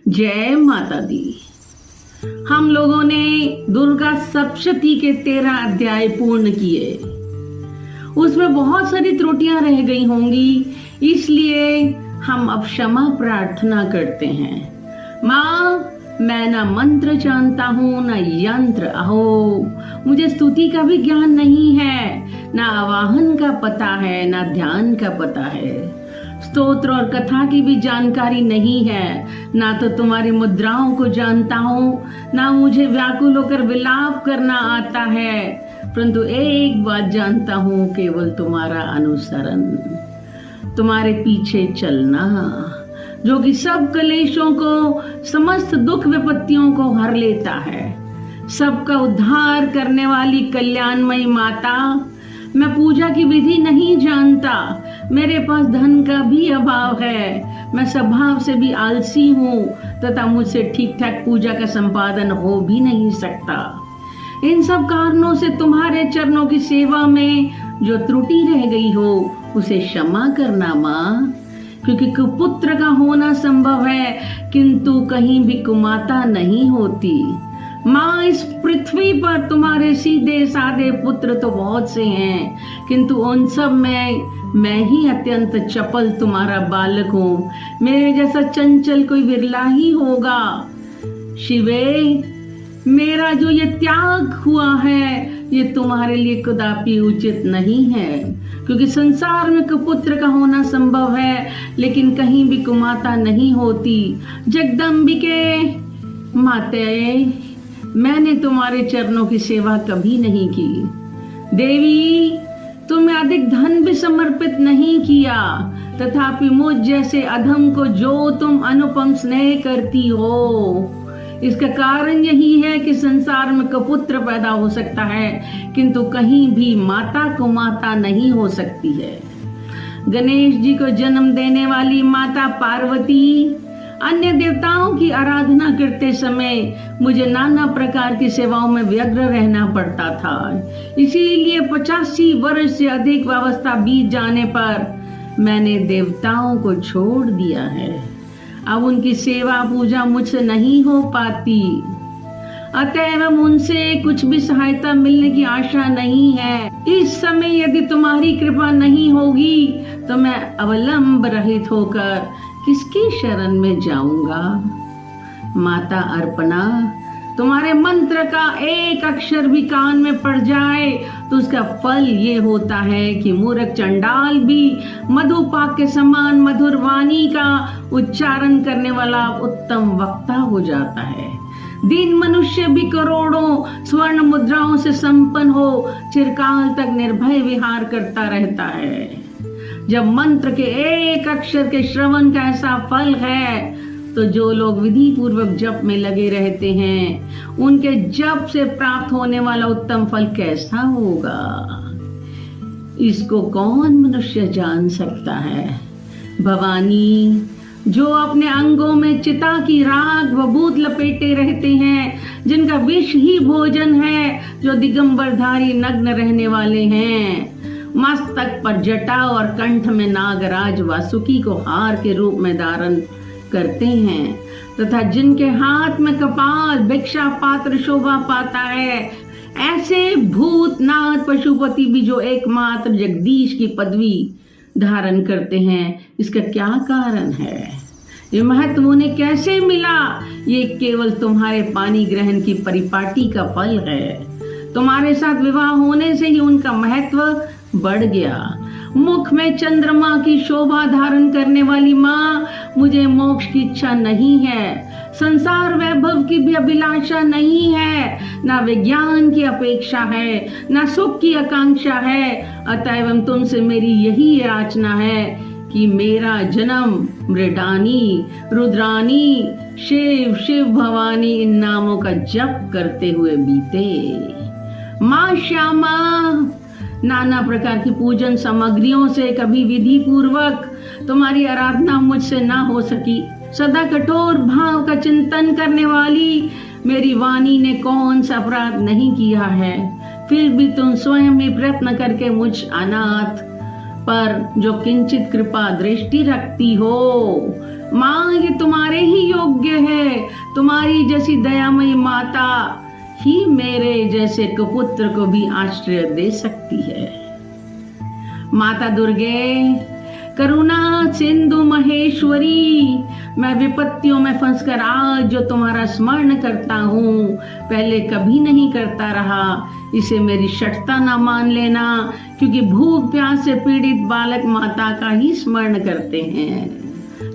जय माता दी। हम लोगों ने दुर्गा सप्तशती के 13 अध्याय पूर्ण किए। उसमें बहुत सारी त्रुटियां रह गई होंगी, इसलिए हम अब क्षमा प्रार्थना करते हैं। माँ, मैं ना मंत्र जानता हूँ ना यंत्र। अहो, मुझे स्तुति का भी ज्ञान नहीं है, ना आवाहन का पता है, ना ध्यान का पता है। स्तोत्र और कथा की भी जानकारी नहीं है। ना तो तुम्हारी मुद्राओं को जानता हूँ, ना मुझे व्याकुल होकर विलाप करना आता है, परंतु एक बात जानता हूँ, केवल तुम्हारा अनुसरण, तुम्हारे पीछे चलना, जो कि सब क्लेशों को, समस्त दुख विपत्तियों को हर लेता है। सबका उद्धार करने वाली कल्याणमयी माता, मैं पूजा की विधि नहीं जानता, मेरे पास धन का भी अभाव है, मैं स्वभाव से भी आलसी हूँ तथा मुझसे ठीक ठाक पूजा का संपादन हो भी नहीं सकता। इन सब कारणों से तुम्हारे चरणों की सेवा में जो त्रुटि रह गई हो, उसे क्षमा करना माँ, क्योंकि कुपुत्र का होना संभव है किंतु कहीं भी कुमाता नहीं होती। माँ, इस पृथ्वी पर तुम्हारे सीधे साधे पुत्र तो बहुत से हैं, किंतु उन सब में मैं ही अत्यंत चपल तुम्हारा बालक हूँ। मेरे जैसा चंचल कोई विरला ही होगा। शिवे, मेरा जो ये त्याग हुआ है, ये तुम्हारे लिए कदापि उचित नहीं है, क्योंकि संसार में कुपुत्र का होना संभव है, लेकिन कहीं भी कुमाता नहीं होती। जगदम्बिके माते, मैंने तुम्हारे चरणों की सेवा कभी नहीं की। देवी, तुमने अधिक धन भी समर्पित नहीं किया, तथापि मुझ जैसे अधम को जो तुम अनुपम स्नेह करती हो, इसका कारण यही है कि संसार में कुपुत्र पैदा हो सकता है, किंतु कहीं भी माता को माता नहीं हो सकती है। गणेश जी को जन्म देने वाली माता पार्वती, अन्य देवताओं की आराधना करते समय मुझे नाना प्रकार की सेवाओं में व्यग्र रहना पड़ता था। इसीलिए 85 वर्ष से अधिक अवस्था बीत जाने पर मैंने देवताओं को छोड़ दिया है। अब उनकी सेवा पूजा मुझसे नहीं हो पाती, अतएव उनसे कुछ भी सहायता मिलने की आशा नहीं है। इस समय यदि तुम्हारी कृपा नहीं होगी तो मैं अवलंब रहित होकर किसकी शरण में जाऊंगा। माता अर्पणा, तुम्हारे मंत्र का एक अक्षर भी कान में पड़ जाए तो उसका फल ये होता है कि मूर्ख चंडाल भी मधुपाक के समान मधुर वाणी का उच्चारण करने वाला उत्तम वक्ता हो जाता है। दीन मनुष्य भी करोड़ों स्वर्ण मुद्राओं से संपन्न हो चिरकाल तक निर्भय विहार करता रहता है। जब मंत्र के एक अक्षर के श्रवण का ऐसा फल है, तो जो लोग विधि पूर्वक जप में लगे रहते हैं, उनके जप से प्राप्त होने वाला उत्तम फल कैसा होगा, इसको कौन मनुष्य जान सकता है। भवानी, जो अपने अंगों में चिता की राख व भूत लपेटे रहते हैं, जिनका विष ही भोजन है, जो दिगंबरधारी नग्न रहने वाले हैं, मस्तक पर जटा और कंठ में नागराज वासुकी को हार के रूप में धारण करते हैं, तथा जिनके हाथ में कपाल भिक्षा पात्र शोभा पाता है, ऐसे भूतनाथ पशुपति भी जो एकमात्र जगदीश की पदवी धारण करते हैं, इसका क्या कारण है? ये महत्व उन्हें कैसे मिला? ये केवल तुम्हारे पानी ग्रहण की परिपाटी का फल है। तुम्हारे साथ विवाह होने से ही उनका महत्व बढ़ गया। मुख में चंद्रमा की शोभा धारण करने वाली माँ, मुझे मोक्ष की इच्छा नहीं है, संसार वैभव की भी अभिलाषा नहीं है, ना विज्ञान की अपेक्षा है, ना सुख की आकांक्षा है। अतएव तुमसे मेरी यही याचना है कि मेरा जन्म मृडानी, रुद्रानी, शिव, शिव भवानी इन नामों का जप करते हुए बीते। माँ श्यामा, नाना प्रकार की पूजन सामग्रियों से कभी विधि पूर्वक तुम्हारी आराधना मुझसे ना हो सकी। सदा कठोर भाव का चिंतन करने वाली मेरी वाणी ने कौन सा अपराध नहीं किया है, फिर भी तुम स्वयं ही प्रयत्न करके मुझ अनाथ पर जो किंचित कृपा दृष्टि रखती हो। माँ, ये तुम्हारे ही योग्य है। तुम्हारी जैसी दयामयी माता ही मेरे जैसे कुपुत्र को भी आश्रय दे सकती है। माता दुर्गे, करुणा सिंधु महेश्वरी, मैं विपत्तियों में फंसकर आज जो तुम्हारा स्मरण करता हूँ, पहले कभी नहीं करता रहा, इसे मेरी शठता ना मान लेना, क्योंकि भूख प्यास से पीड़ित बालक माता का ही स्मरण करते हैं।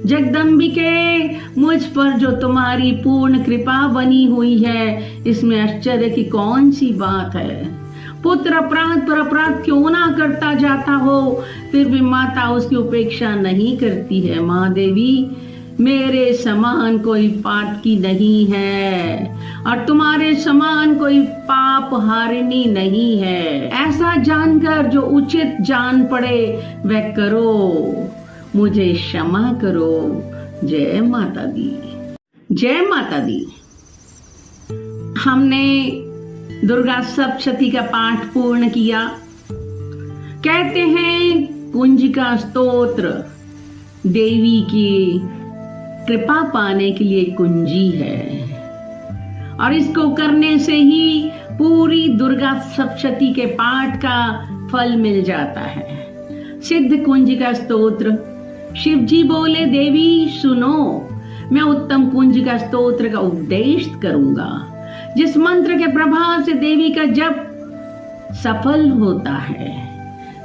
जगदम्बिके, मुझ पर जो तुम्हारी पूर्ण कृपा बनी हुई है, इसमें आश्चर्य की कौन सी बात है। पुत्र अपराध पर अपराध क्यों ना करता जाता हो, फिर भी माता उसकी उपेक्षा नहीं करती है। महादेवी, मेरे समान कोई पातकी नहीं है और तुम्हारे समान कोई पाप हारिनी नहीं है। ऐसा जानकर जो उचित जान पड़े वह करो, मुझे क्षमा करो। जय माता दी। जय माता दी। हमने दुर्गा सप्तशती का पाठ पूर्ण किया। कहते हैं कुंजिका स्तोत्र देवी की कृपा पाने के लिए कुंजी है, और इसको करने से ही पूरी दुर्गा सप्तशती के पाठ का फल मिल जाता है। सिद्ध कुंजिका स्तोत्र। शिव जी बोले, देवी सुनो, मैं उत्तम कुंजिका स्तोत्र का उपदेश करूंगा, जिस मंत्र के प्रभाव से देवी का जप सफल होता है।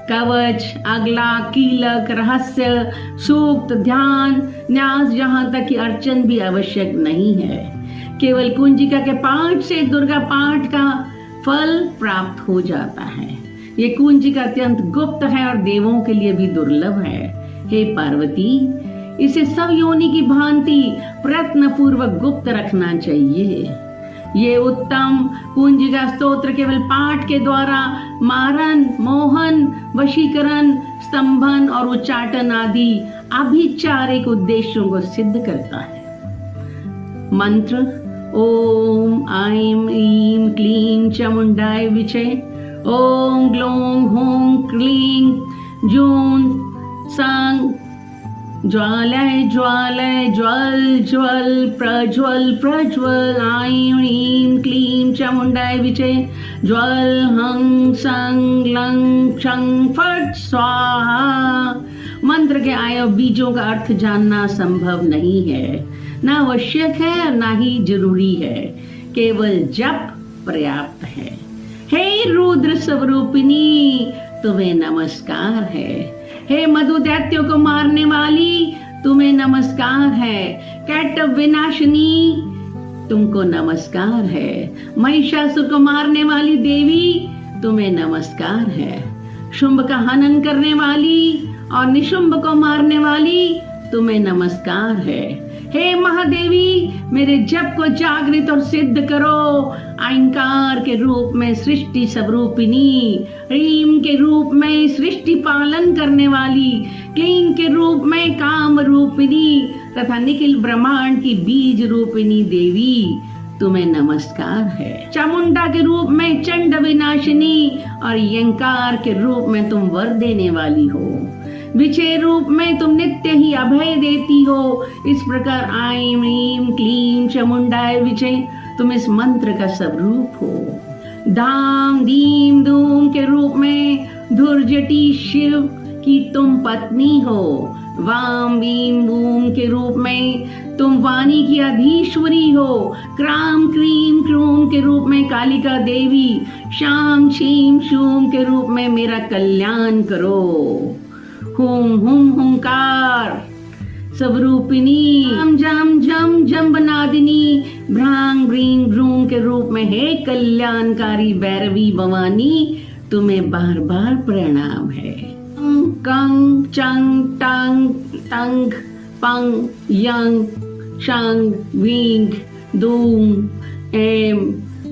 कवच, अगला, कीलक, रहस्य, सूक्त, ध्यान, न्यास, यहाँ तक कि अर्चन भी आवश्यक नहीं है। केवल कुंजिका के पाठ से दुर्गा पाठ का फल प्राप्त हो जाता है। ये कुंजिका अत्यंत गुप्त है और देवों के लिए भी दुर्लभ है। हे पार्वती, इसे सब योनि की भांति प्रयत्न पूर्वक गुप्त रखना चाहिए। ये उत्तम कुंजिका स्तोत्र केवल पाठ के द्वारा मारन, मोहन, वशीकरण, स्तंभन और उच्चाटन आदि अभिचारिक उद्देश्यों को सिद्ध करता है। मंत्र: ओम ऐं ह्रीं क्लीं चामुंडाय विचे। ओम ग्लौं हूं क्लीं जूं सांग ज्वालय ज्वालय ज्वल ज्वल प्रज्वल प्रज्वल। ऐं ह्रीं क्लीं चामुंडाय विचे। ज्वल हं संग लं क्षं फट स्वाहा। मंत्र के आए बीजों का अर्थ जानना संभव नहीं है, ना आवश्यक है और ना ही जरूरी है, केवल जप पर्याप्त है। हे रुद्र स्वरूपिणी, तुम्हें नमस्कार है। हे मधु दैत्यों को मारने वाली, तुम्हें नमस्कार है। कैटव विनाशिनी, तुमको नमस्कार है। महिषासुर को मारने वाली देवी, तुम्हें नमस्कार है। शुंभ का हनन करने वाली और निशुंभ को मारने वाली, तुम्हें नमस्कार है। हे महादेवी, मेरे जप को जागृत और सिद्ध करो। ऐंकार के रूप में सृष्टि स्वरूपिणी, ह्रीं के रूप में सृष्टि पालन करने वाली, क्लीं के रूप में काम रूपिणी तथा निखिल ब्रह्मांड की बीज रूपिणी देवी, तुम्हें नमस्कार है। चामुंडा के रूप में चंड विनाशिनी और यंकार के रूप में तुम वर देने वाली हो। विचे रूप में तुम नित्य ही अभय देती हो। इस प्रकार ऐं ह्रीं क्लीं चामुंडाय विचे, तुम इस मंत्र का स्वरूप हो। धाम धीम धूम के रूप में धुर्जटी शिव की तुम पत्नी हो। वाम भीम भूम के रूप में तुम वाणी की अधीश्वरी हो। क्राम क्रीम क्रूम के रूप में कालिका देवी। शाम शीम शूम के रूप में मेरा कल्याण करो। हुम हुम हुंकार स्वरूपिणी। जम जम जम जम्बनादिनी। भ्रांग भ्रीं भ्रूं के रूप में हे कल्याणकारी भैरवी भवानी, तुम्हें बार बार प्रणाम है। कंग चंग टंग तंग पंग यंग शंग वींग दूम एम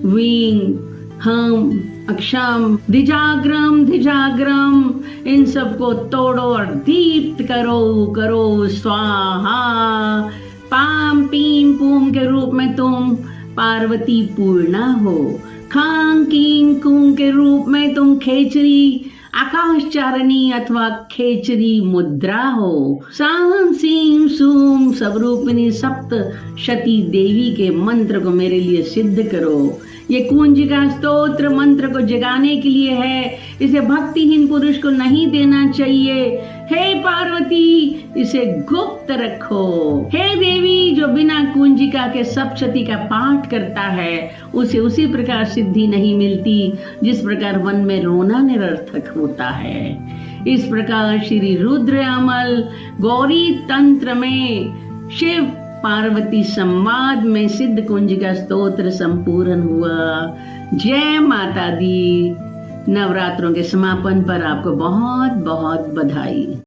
वींग हम अक्षम धिजाग्रम धिजाग्रम, इन सबको तोड़ो और दीप्त करो करो स्वाहा। पाम पीम पूम के रूप में तुम पार्वती पूर्णा हो। खांग कींग कूंग के रूप में तुम खेचरी आकाशचारणी अथवा खेचरी मुद्रा हो। साहम सीम सूम स्वरूपिणी सप्त शती देवी के मंत्र को मेरे लिए सिद्ध करो। ये कुंजिका स्तोत्र मंत्र को जगाने के लिए है, इसे भक्तिहीन पुरुष को नहीं देना चाहिए। हे पार्वती, इसे गुप्त रखो। हे देवी, जो बिना कुंजिका के सप्तशती का पाठ करता है उसे उसी प्रकार सिद्धि नहीं मिलती जिस प्रकार वन में रोना निरर्थक होता है। इस प्रकार श्री रुद्र अमल गौरी तंत्र में शिव पार्वती संवाद में सिद्ध कुंजिका स्तोत्र संपूर्ण हुआ। जय माता दी। नवरात्रों के समापन पर आपको बहुत बहुत बधाई।